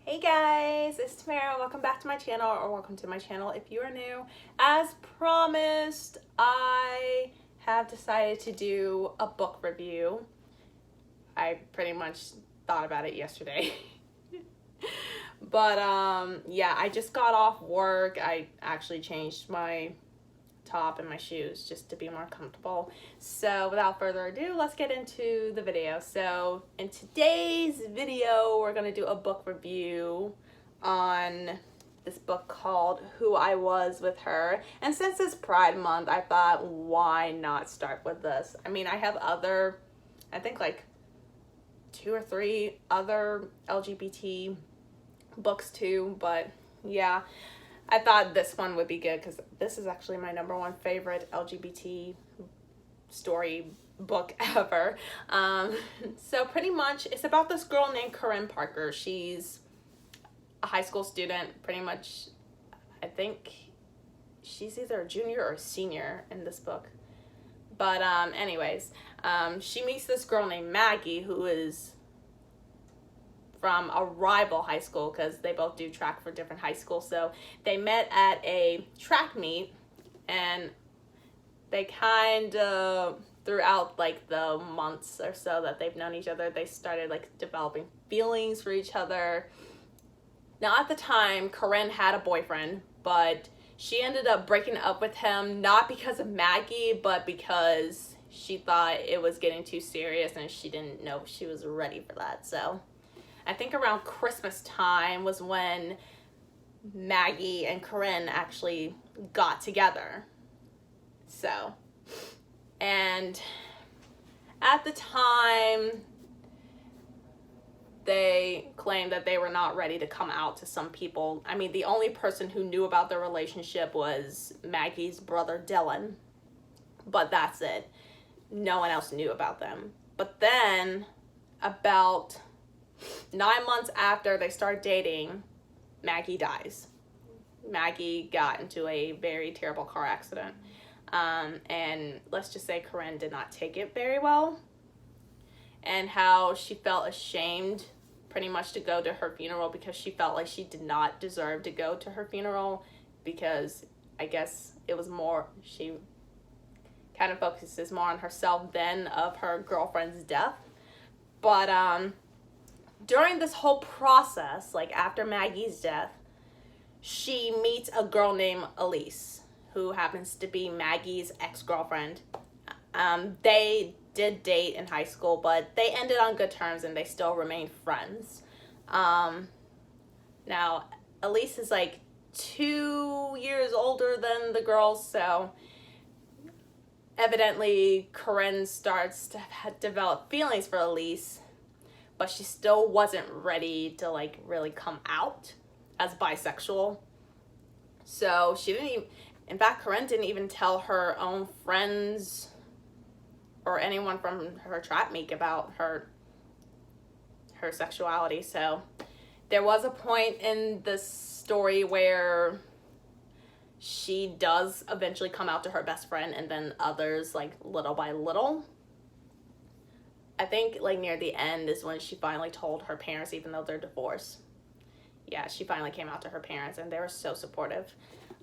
Hey guys, it's Tamara. Welcome back to my channel, or welcome to my channel if you are new. As promised, I have decided to do a book review. I pretty much thought about it yesterday. But yeah, I just got off work. I actually changed my top and my shoes just to be more comfortable. So without further ado, let's get into the video. So in today's video, we're gonna do a book review on this book called Who I Was with Her. And since it's Pride Month, I thought, why not start with this? I mean, I have other, I think like 2 or 3 other LGBT books too, but yeah, I thought this one would be good because this is actually my #1 favorite LGBT story book ever. So pretty much it's about this girl named Corinne Parker. She's a high school student, pretty much. I think she's either a junior or a senior in this book. But anyways, she meets this girl named Maggie who is from a rival high school because they both do track for different high schools. So they met at a track meet, and they kind of, throughout like the months or so that they've known each other, they started like developing feelings for each other. Now at the time, Corinne had a boyfriend, but she ended up breaking up with him, not because of Maggie, but because she thought it was getting too serious and she didn't know if she was ready for that. So I think around Christmas time was when Maggie and Corinne actually got together. So, and at the time, they claimed that they were not ready to come out to some people. I mean, the only person who knew about their relationship was Maggie's brother, Dylan. But that's it. No one else knew about them. But then, about 9 months after they start dating, Maggie dies. Maggie got into a very terrible car accident. And let's just say Corinne did not take it very well. And how she felt ashamed pretty much to go to her funeral because she felt like she did not deserve to go to her funeral, because I guess it was more, she kind of focuses more on herself than of her girlfriend's death. But during this whole process, like after Maggie's death, she meets a girl named Elise, who happens to be Maggie's ex-girlfriend. They did date in high school, but they ended on good terms and they still remain friends. Now, Elise is like 2 years older than the girls, so evidently Corinne starts to develop feelings for Elise, but she still wasn't ready to like really come out as bisexual. So she didn't even, in fact, Corinne didn't even tell her own friends or anyone from her track meet about her sexuality. So there was a point in the story where she does eventually come out to her best friend, and then others, like little by little. I think like near the end is when she finally told her parents, even though they're divorced. Yeah, she finally came out to her parents and they were so supportive.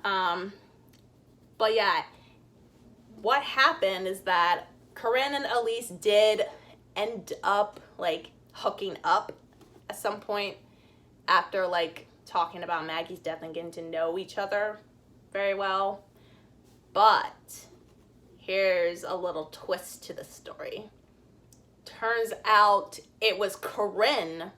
But yeah, what happened is that Corinne and Elise did end up like hooking up at some point after like talking about Maggie's death and getting to know each other very well. But here's a little twist to the story. Turns out it was Corinne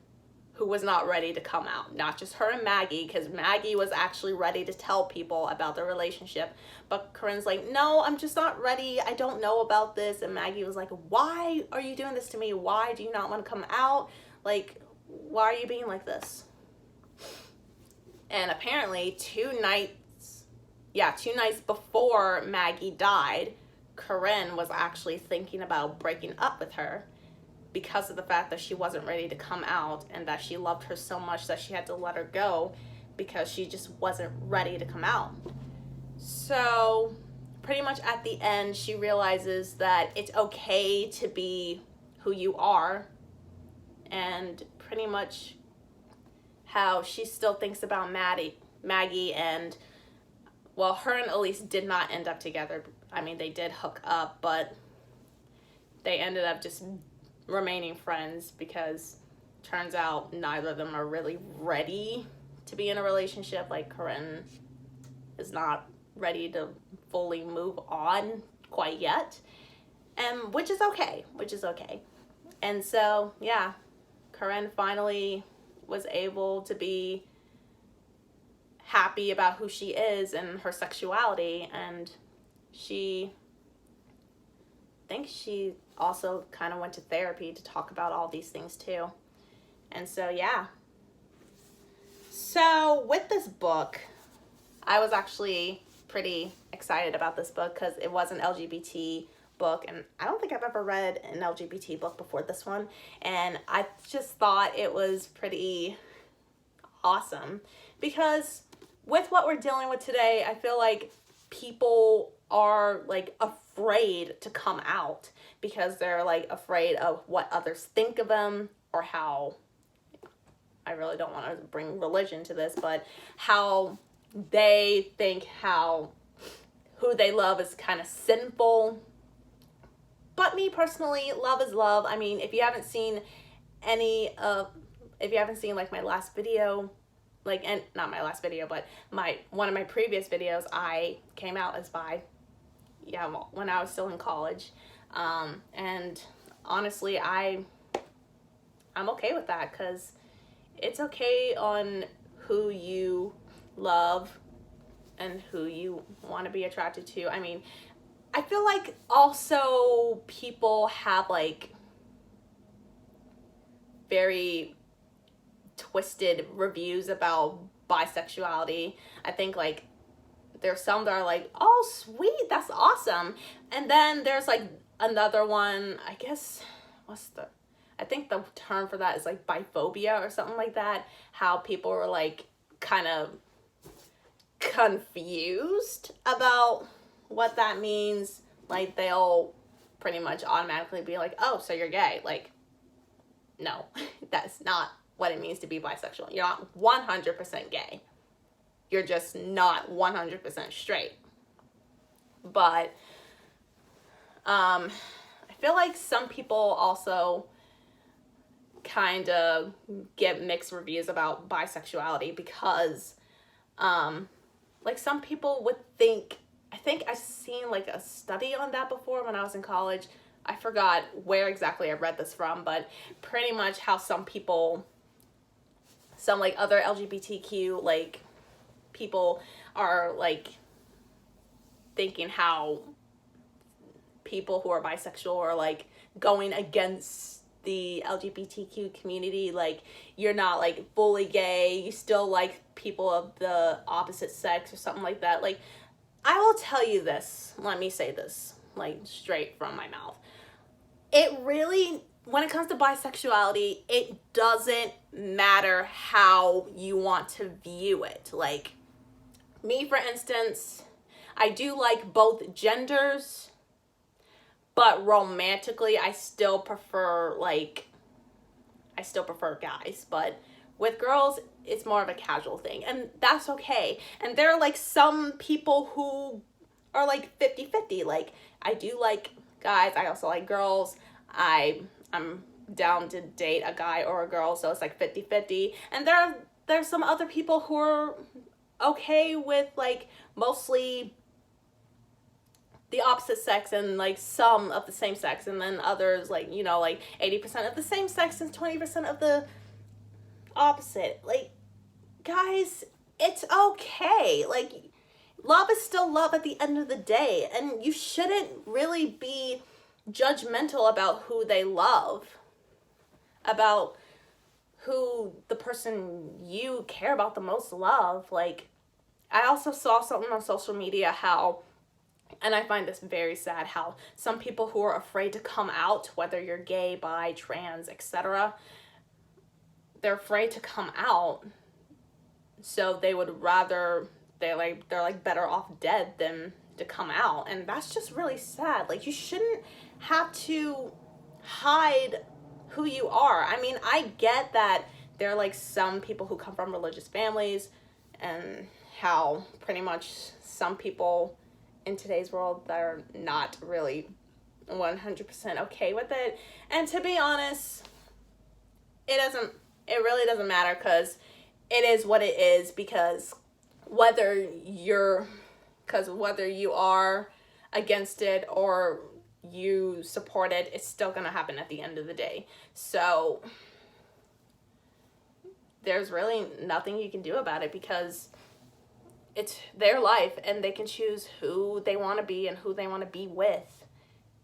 who was not ready to come out. Not just her and Maggie, because Maggie was actually ready to tell people about their relationship. But Corinne's like, no, I'm just not ready. I don't know about this. And Maggie was like, why are you doing this to me? Why do you not want to come out? Like, why are you being like this? And apparently 2 nights before Maggie died, Corinne was actually thinking about breaking up with her, because of the fact that she wasn't ready to come out and that she loved her so much that she had to let her go because she just wasn't ready to come out. So pretty much at the end, she realizes that it's okay to be who you are, and pretty much how she still thinks about Maggie, and well, her and Elise did not end up together. I mean, they did hook up, but they ended up just remaining friends because turns out neither of them are really ready to be in a relationship. Like, Corinne is not ready to fully move on quite yet, and which is okay. And so, yeah, Corinne finally was able to be happy about who she is and her sexuality, and I think she also kind of went to therapy to talk about all these things too. And so, yeah. So with this book, I was actually pretty excited about this book because it was an LGBT book, and I don't think I've ever read an LGBT book before this one, and I just thought it was pretty awesome because with what we're dealing with today, I feel like people are like afraid to come out because they're like afraid of what others think of them, or how, I really don't want to bring religion to this, but how they think how who they love is kind of sinful. But me personally, love is love. I mean, if you haven't seen like my last video, like, and not my last video, but one of my previous videos, I came out as bi, when I was still in college. And honestly, I'm okay with that, because it's okay on who you love and who you want to be attracted to. I mean, I feel like also people have like very twisted reviews about bisexuality. I think like there's some that are like, oh sweet, that's awesome, and then there's like another one, I guess, I think the term for that is like biphobia or something like that, how people were like kind of confused about what that means. Like, they'll pretty much automatically be like, oh, so you're gay. Like, no, that's not what it means to be bisexual. You're not 100% gay. You're just not 100% straight. But I feel like some people also kind of get mixed reviews about bisexuality because like some people would think, I think I've seen like a study on that before when I was in college. I forgot where exactly I read this from, but pretty much how some like other LGBTQ like people are like thinking how people who are bisexual are like going against the LGBTQ community, like you're not like fully gay, you still like people of the opposite sex or something like that. Like, I will tell you this, let me say this like straight from my mouth. It really, when it comes to bisexuality, it doesn't matter how you want to view it. Like, me, for instance, I do like both genders, but romantically, I still prefer guys. But with girls, it's more of a casual thing, and that's okay. And there are like some people who are like 50-50. Like, I do like guys, I also like girls. I'm down to date a guy or a girl, so it's like 50-50. And there's some other people who are okay with like mostly the opposite sex and like some of the same sex, and then others like, you know, like 80% of the same sex and 20% of the opposite. Like, guys, it's okay. Like, love is still love at the end of the day, and you shouldn't really be judgmental about who they love, about who the person you care about the most love. Like, I also saw something on social media how, and I find this very sad, how some people who are afraid to come out, whether you're gay, bi, trans, etc., they're afraid to come out, so they would rather, they're like better off dead than to come out. And that's just really sad. Like, you shouldn't have to hide who you are. I mean, I get that there are like some people who come from religious families, and how pretty much some people in today's world that are not really 100% okay with it. And to be honest, it really doesn't matter, because it is what it is, because whether you are against it or you support it, it's still gonna happen at the end of the day. So there's really nothing you can do about it, because it's their life and they can choose who they want to be and who they want to be with.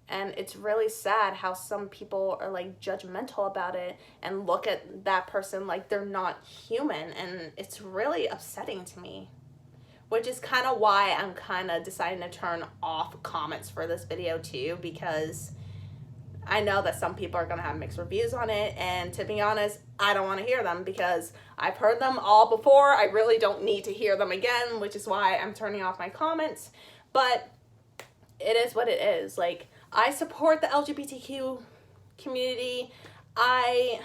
And it's really sad how some people are like judgmental about it and look at that person like they're not human, and it's really upsetting to me. Which is kind of why I'm kind of deciding to turn off comments for this video too, because I know that some people are going to have mixed reviews on it, and to be honest, I don't want to hear them, because I've heard them all before. I really don't need to hear them again, which is why I'm turning off my comments. But it is what it is. Like, I support the LGBTQ community. I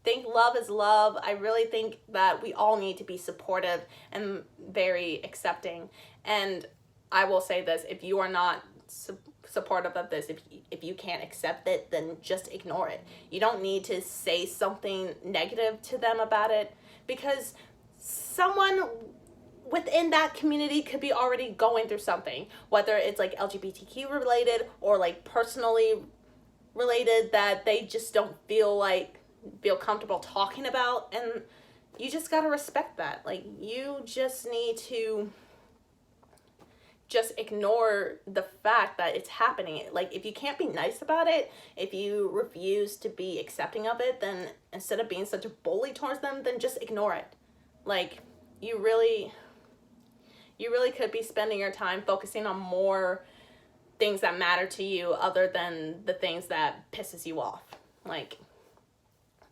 think love is love. I really think that we all need to be supportive and very accepting. And I will say this, if you are not supportive of this, if you can't accept it, then just ignore it. You don't need to say something negative to them about it, because someone within that community could be already going through something, whether it's like LGBTQ related or like personally related, that they just don't feel comfortable talking about. And you just gotta respect that. Like, you just need to just ignore the fact that it's happening. Like, if you can't be nice about it, if you refuse to be accepting of it, then instead of being such a bully towards them, then just ignore it. Like, you really could be spending your time focusing on more things that matter to you other than the things that pisses you off. Like,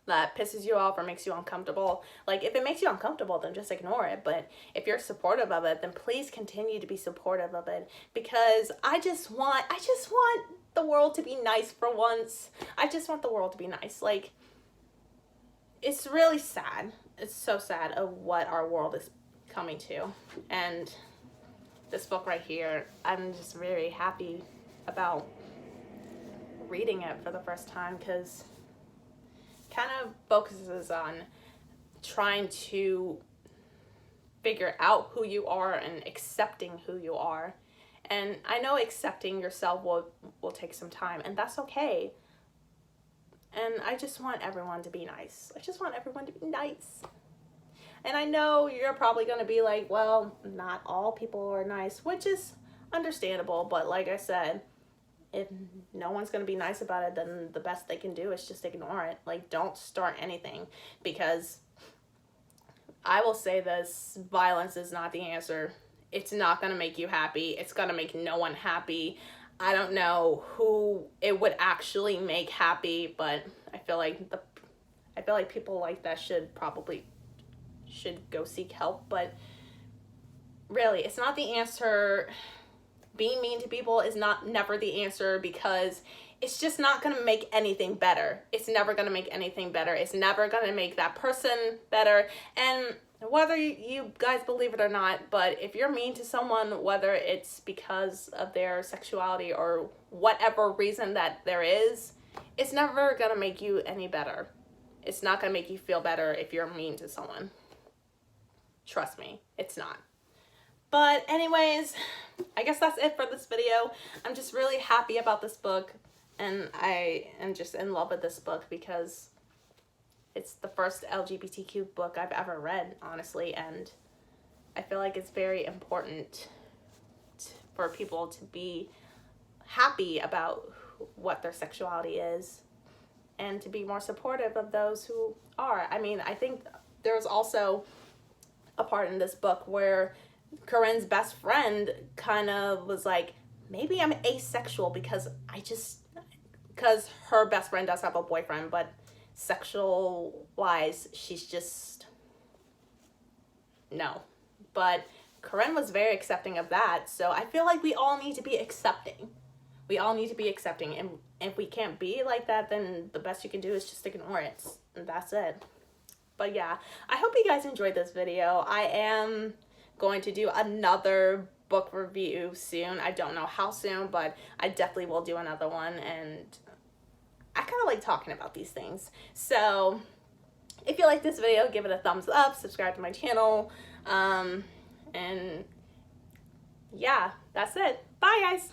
that pisses you off or makes you uncomfortable. Like, if it makes you uncomfortable, then just ignore it. But if you're supportive of it, then please continue to be supportive of it, because I just want the world to be nice for once. I just want the world to be nice. Like, it's really sad. It's so sad of what our world is coming to. And this book right here, I'm just very happy about reading it for the first time, because kind of focuses on trying to figure out who you are and accepting who you are. And I know accepting yourself will take some time, and that's okay. And I just want everyone to be nice. I just want everyone to be nice. And I know you're probably going to be like, well, not all people are nice, which is understandable. But like I said, if no one's going to be nice about it, then the best they can do is just ignore it. Like, don't start anything, because I will say this, violence is not the answer. It's not going to make you happy. It's going to make no one happy. I don't know who it would actually make happy, but I feel like people like that should go seek help. But really, it's not the answer. Being mean to people is never the answer, because it's just not going to make anything better. It's never going to make anything better. It's never going to make that person better. And whether you guys believe it or not, but if you're mean to someone, whether it's because of their sexuality or whatever reason that there is, it's never going to make you any better. It's not going to make you feel better if you're mean to someone. Trust me, it's not. But anyways, I guess that's it for this video. I'm just really happy about this book, and I am just in love with this book because it's the first LGBTQ book I've ever read, honestly, and I feel like it's very important for people to be happy about what their sexuality is and to be more supportive of those who are. I mean, I think there's also a part in this book where Corinne's best friend kind of was like, maybe I'm asexual because her best friend does have a boyfriend, but sexual wise, she's just, no. But Corinne was very accepting of that, so I feel like we all need to be accepting. We all need to be accepting, and if we can't be like that, then the best you can do is just ignore it, and that's it. But But yeah, I hope you guys enjoyed this video. I am going to do another book review soon. I don't know how soon, but I definitely will do another one, and I kind of like talking about these things. So if you like this video, give it a thumbs up, subscribe to my channel, and yeah, that's it. Bye, guys.